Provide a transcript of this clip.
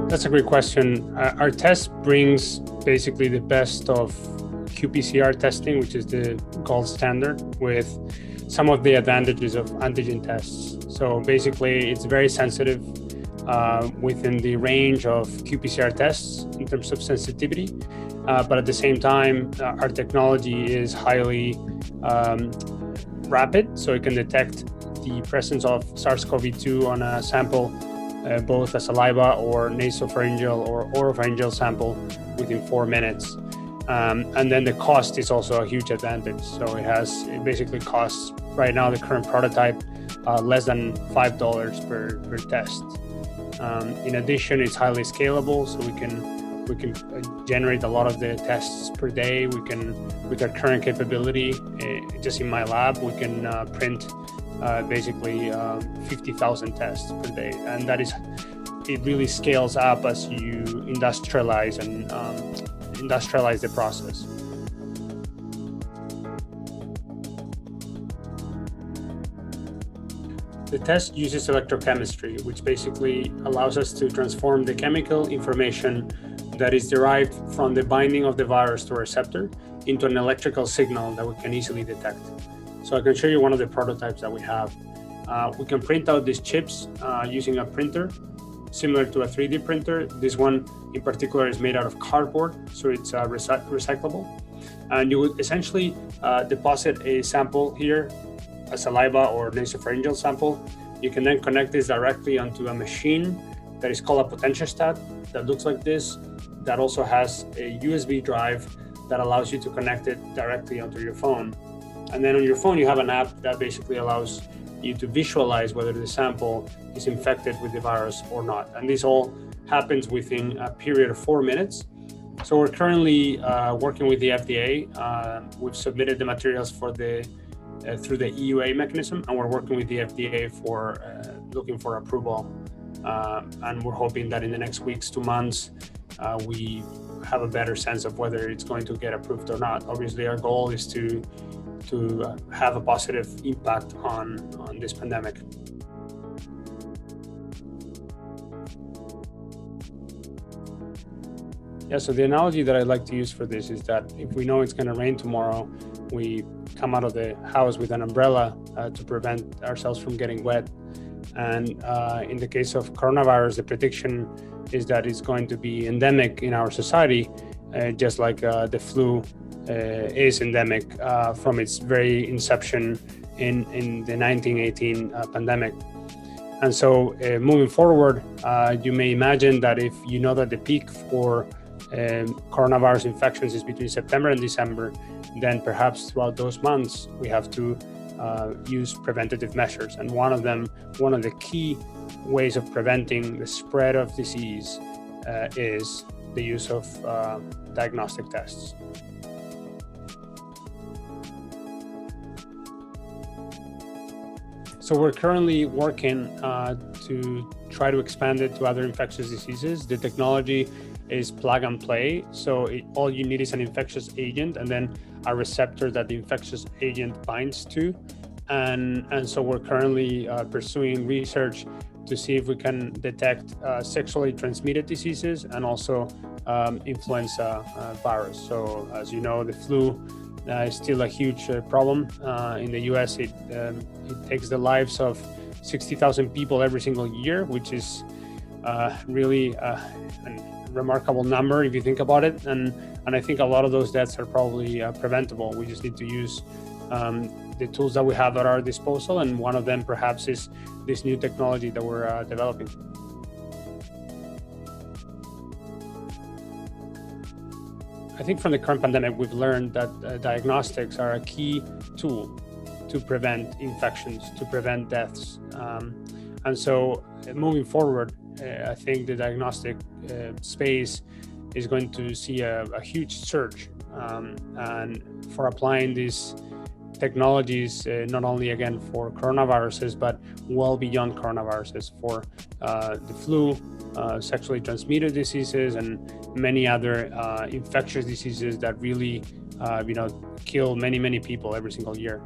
That's a great question. Our test brings basically the best of qPCR testing, which is the gold standard, with some of the advantages of antigen tests. So basically, it's very sensitive within the range of qPCR tests in terms of sensitivity. But at the same time, our technology is highly rapid, so it can detect the presence of SARS-CoV-2 on a sample, both a saliva or nasopharyngeal or oropharyngeal sample within 4 minutes. And then the cost is also a huge advantage. So it basically costs right now the current prototype less than $5 per test. In addition, it's highly scalable, so we can generate a lot of the tests per day. We can, with our current capability, just in my lab, we can print basically 50,000 tests per day, and it really scales up as you industrialize the process. The test uses electrochemistry, which basically allows us to transform the chemical information that is derived from the binding of the virus to a receptor into an electrical signal that we can easily detect. So I can show you one of the prototypes that we have. We can print out these chips using a printer, similar to a 3D printer. This one in particular is made out of cardboard, so it's recyclable. And you would essentially deposit a sample here, a saliva or nasopharyngeal sample. You can then connect this directly onto a machine that is called a potentiostat that looks like this, that also has a USB drive that allows you to connect it directly onto your phone. And then on your phone, you have an app that basically allows you to visualize whether the sample is infected with the virus or not. And this all happens within a period of 4 minutes. So we're currently working with the FDA. We've submitted the materials for through the EUA mechanism, and we're working with the FDA for looking for approval. And we're hoping that in the next weeks to months, we have a better sense of whether it's going to get approved or not. Obviously, our goal is to have a positive impact on this pandemic. Yeah, so the analogy that I like to use for this is that if we know it's going to rain tomorrow, we come out of the house with an umbrella to prevent ourselves from getting wet. And in the case of coronavirus, the prediction is that it's going to be endemic in our society, just like the flu is endemic from its very inception in the 1918 pandemic. And so moving forward, you may imagine that if you know that the peak for coronavirus infections is between September and December, then perhaps throughout those months, we have to use preventative measures. And one of the key ways of preventing the spread of disease is the use of diagnostic tests. So we're currently working to try to expand it to other infectious diseases. The technology is plug and play. So all you need is an infectious agent and then a receptor that the infectious agent binds to. And so we're currently pursuing research to see if we can detect sexually transmitted diseases and also influenza virus. So as you know, the flu is still a huge problem. In the US, it takes the lives of 60,000 people every single year, which is really a remarkable number if you think about it. And I think a lot of those deaths are probably preventable. We just need to use the tools that we have at our disposal, and one of them perhaps is this new technology that we're developing. I think from the current pandemic, we've learned that diagnostics are a key tool to prevent infections, to prevent deaths. And so moving forward, I think the diagnostic space is going to see a huge surge, and for applying these technologies, not only again for coronaviruses, but well beyond coronaviruses, for the flu, sexually transmitted diseases, and many other infectious diseases that really, kill many people every single year.